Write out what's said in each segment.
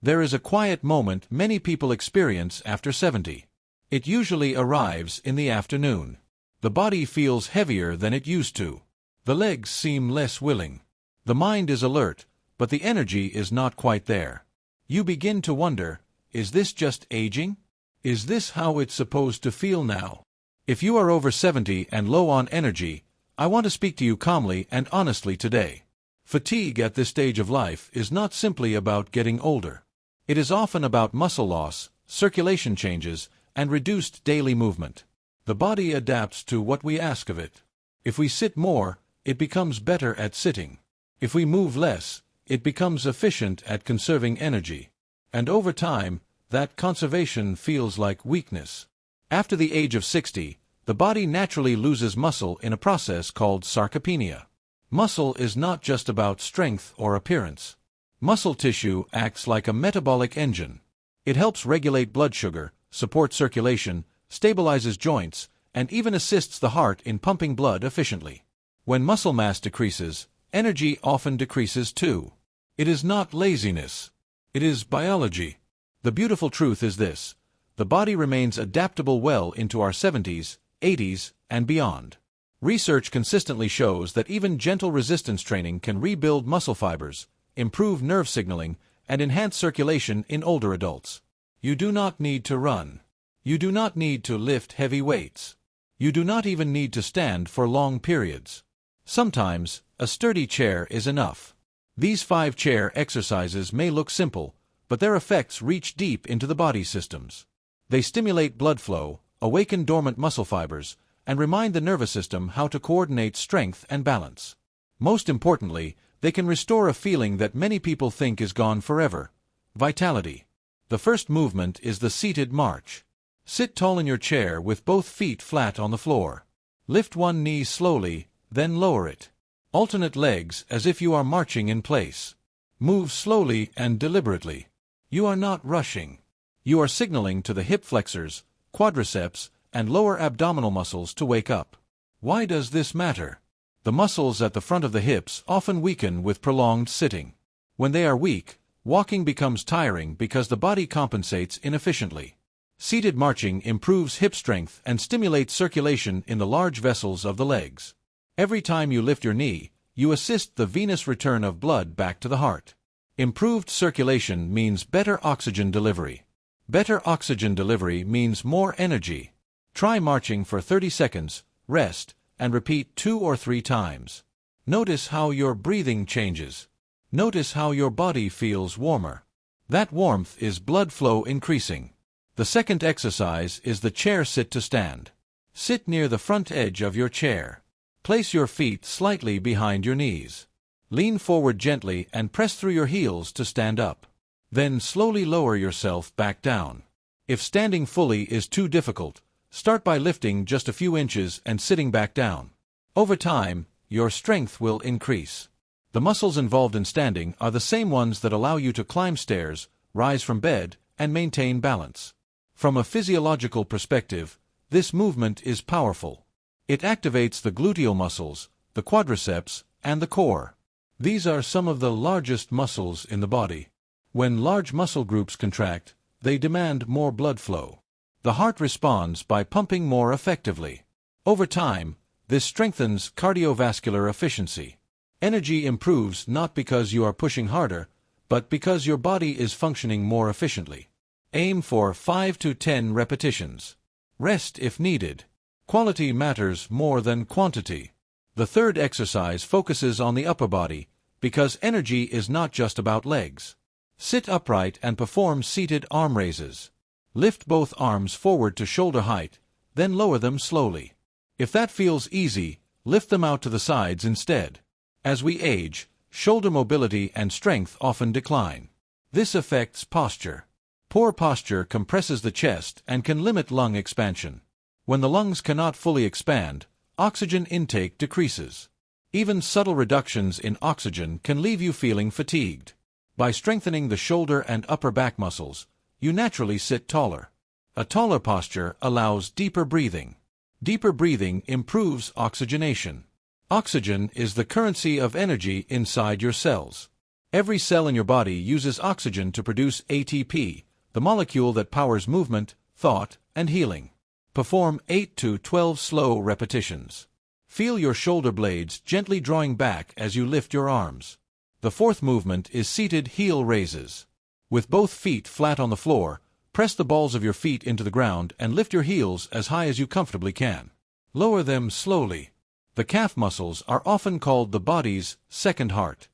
There is a quiet moment many people experience after 70. It usually arrives in the afternoon. The body feels heavier than it used to. The legs seem less willing. The mind is alert, but the energy is not quite there. You begin to wonder, is this just aging? Is this how it's supposed to feel now? If you are over 70 and low on energy, I want to speak to you calmly and honestly today. Fatigue at this stage of life is not simply about getting older. It is often about muscle loss, circulation changes, and reduced daily movement. The body adapts to what we ask of it. If we sit more, it becomes better at sitting. If we move less, it becomes efficient at conserving energy. And over time, that conservation feels like weakness. After the age of 60, the body naturally loses muscle in a process called sarcopenia. Muscle is not just about strength or appearance. Muscle tissue acts like a metabolic engine. It helps regulate blood sugar, supports circulation, stabilizes joints, and even assists the heart in pumping blood efficiently. When muscle mass decreases, energy often decreases too. It is not laziness. It is biology. The beautiful truth is this: the body remains adaptable well into our 70s, 80s, and beyond. Research consistently shows that even gentle resistance training can rebuild muscle fibers, improve nerve signaling, and enhance circulation in older adults. You do not need to run. You do not need to lift heavy weights. You do not even need to stand for long periods. Sometimes, a sturdy chair is enough. These 5 chair exercises may look simple, but their effects reach deep into the body systems. They stimulate blood flow, awaken dormant muscle fibers, and remind the nervous system how to coordinate strength and balance. Most importantly, they can restore a feeling that many people think is gone forever: vitality. The first movement is the seated march. Sit tall in your chair with both feet flat on the floor. Lift one knee slowly, then lower it. Alternate legs as if you are marching in place. Move slowly and deliberately. You are not rushing. You are signaling to the hip flexors, quadriceps, and lower abdominal muscles to wake up. Why does this matter? The muscles at the front of the hips often weaken with prolonged sitting. When they are weak, walking becomes tiring because the body compensates inefficiently. Seated marching improves hip strength and stimulates circulation in the large vessels of the legs. Every time you lift your knee, you assist the venous return of blood back to the heart. Improved circulation means better oxygen delivery. Better oxygen delivery means more energy. Try marching for 30 seconds, rest, and repeat 2 or 3 times. Notice how your breathing changes. Notice how your body feels warmer. That warmth is blood flow increasing. The second exercise is the chair sit to stand. Sit near the front edge of your chair. Place your feet slightly behind your knees. Lean forward gently and press through your heels to stand up. Then slowly lower yourself back down. If standing fully is too difficult, start by lifting just a few inches and sitting back down. Over time, your strength will increase. The muscles involved in standing are the same ones that allow you to climb stairs, rise from bed, and maintain balance. From a physiological perspective, this movement is powerful. It activates the gluteal muscles, the quadriceps, and the core. These are some of the largest muscles in the body. When large muscle groups contract, they demand more blood flow. The heart responds by pumping more effectively. Over time, this strengthens cardiovascular efficiency. Energy improves not because you are pushing harder, but because your body is functioning more efficiently. Aim for 5 to 10 repetitions. Rest if needed. Quality matters more than quantity. The third exercise focuses on the upper body, because energy is not just about legs. Sit upright and perform seated arm raises. Lift both arms forward to shoulder height, then lower them slowly. If that feels easy, lift them out to the sides instead. As we age, shoulder mobility and strength often decline. This affects posture. Poor posture compresses the chest and can limit lung expansion. When the lungs cannot fully expand, oxygen intake decreases. Even subtle reductions in oxygen can leave you feeling fatigued. By strengthening the shoulder and upper back muscles, you naturally sit taller. A taller posture allows deeper breathing. Deeper breathing improves oxygenation. Oxygen is the currency of energy inside your cells. Every cell in your body uses oxygen to produce ATP, the molecule that powers movement, thought, and healing. Perform 8 to 12 slow repetitions. Feel your shoulder blades gently drawing back as you lift your arms. The fourth movement is seated heel raises. With both feet flat on the floor, press the balls of your feet into the ground and lift your heels as high as you comfortably can. Lower them slowly. The calf muscles are often called the body's second heart.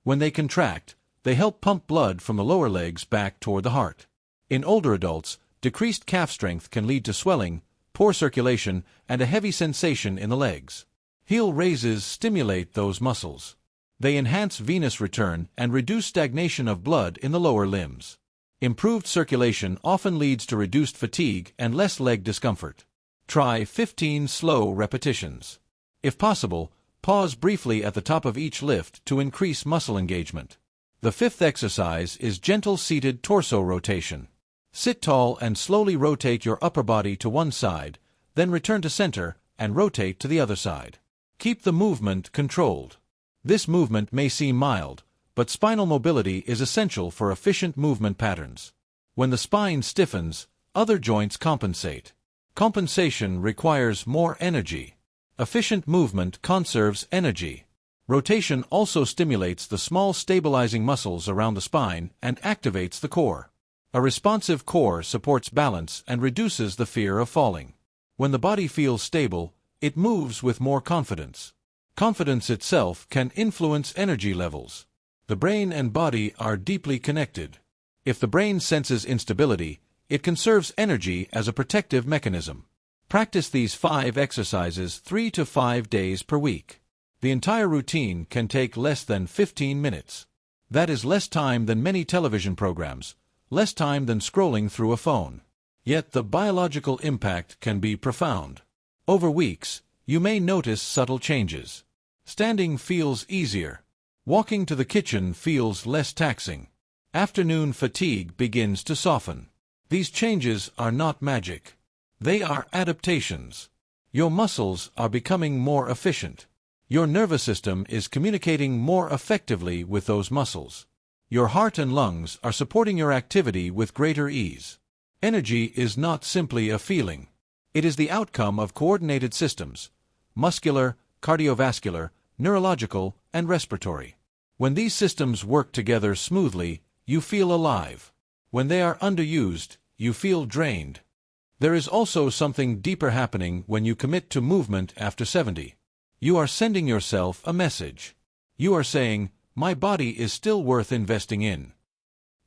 When they contract, they help pump blood from the lower legs back toward the heart. In older adults, decreased calf strength can lead to swelling, poor circulation, and a heavy sensation in the legs. Heel raises stimulate those muscles. They enhance venous return and reduce stagnation of blood in the lower limbs. Improved circulation often leads to reduced fatigue and less leg discomfort. Try 15 slow repetitions. If possible, pause briefly at the top of each lift to increase muscle engagement. The fifth exercise is gentle seated torso rotation. Sit tall and slowly rotate your upper body to one side, then return to center and rotate to the other side. Keep the movement controlled. This movement may seem mild, but spinal mobility is essential for efficient movement patterns. When the spine stiffens, other joints compensate. Compensation requires more energy. Efficient movement conserves energy. Rotation also stimulates the small stabilizing muscles around the spine and activates the core. A responsive core supports balance and reduces the fear of falling. When the body feels stable, it moves with more confidence. Confidence itself can influence energy levels. The brain and body are deeply connected. If the brain senses instability, it conserves energy as a protective mechanism. Practice these 5 exercises 3 to 5 days per week. The entire routine can take less than 15 minutes. That is less time than many television programs, less time than scrolling through a phone. Yet the biological impact can be profound. Over weeks, you may notice subtle changes. Standing feels easier. Walking to the kitchen feels less taxing. Afternoon fatigue begins to soften. These changes are not magic. They are adaptations. Your muscles are becoming more efficient. Your nervous system is communicating more effectively with those muscles. Your heart and lungs are supporting your activity with greater ease. Energy is not simply a feeling. It is the outcome of coordinated systems: muscular, cardiovascular, neurological, and respiratory. When these systems work together smoothly, you feel alive. When they are underused, you feel drained. There is also something deeper happening when you commit to movement after 70. You are sending yourself a message. You are saying, "My body is still worth investing in."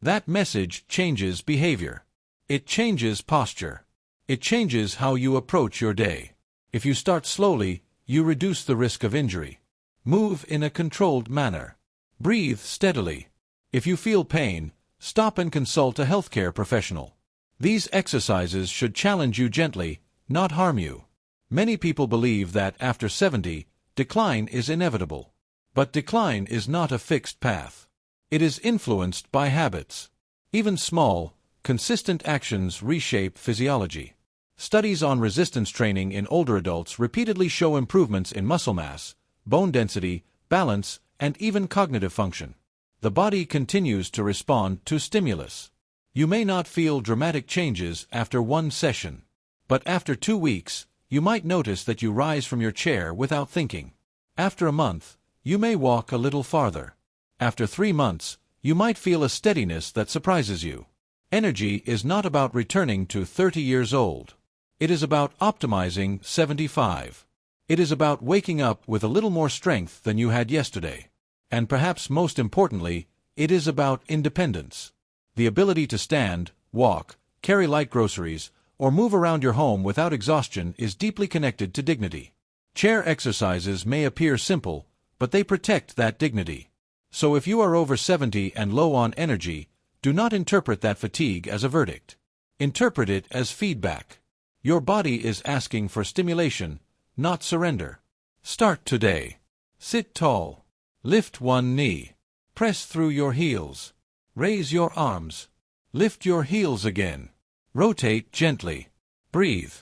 That message changes behavior. It changes posture. It changes how you approach your day. If you start slowly, you reduce the risk of injury. Move in a controlled manner. Breathe steadily. If you feel pain, stop and consult a healthcare professional. These exercises should challenge you gently, not harm you. Many people believe that after 70, decline is inevitable. But decline is not a fixed path. It is influenced by habits. Even small, consistent actions reshape physiology. Studies on resistance training in older adults repeatedly show improvements in muscle mass, bone density, balance, and even cognitive function. The body continues to respond to stimulus. You may not feel dramatic changes after one session, but after 2 weeks, you might notice that you rise from your chair without thinking. After a month, you may walk a little farther. After 3 months, you might feel a steadiness that surprises you. Energy is not about returning to 30 years old. It is about optimizing 75. It is about waking up with a little more strength than you had yesterday. And perhaps most importantly, it is about independence. The ability to stand, walk, carry light groceries, or move around your home without exhaustion is deeply connected to dignity. Chair exercises may appear simple, but they protect that dignity. So if you are over 70 and low on energy, do not interpret that fatigue as a verdict. Interpret it as feedback. Your body is asking for stimulation, not surrender. Start today. Sit tall. Lift one knee. Press through your heels. Raise your arms. Lift your heels again. Rotate gently. Breathe.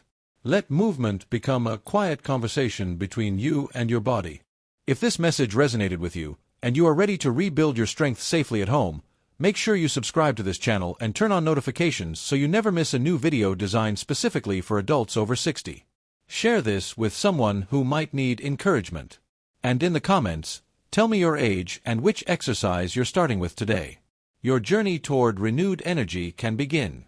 Let movement become a quiet conversation between you and your body. If this message resonated with you, and you are ready to rebuild your strength safely at home, make sure you subscribe to this channel and turn on notifications so you never miss a new video designed specifically for adults over 60. Share this with someone who might need encouragement. And in the comments, tell me your age and which exercise you're starting with today. Your journey toward renewed energy can begin.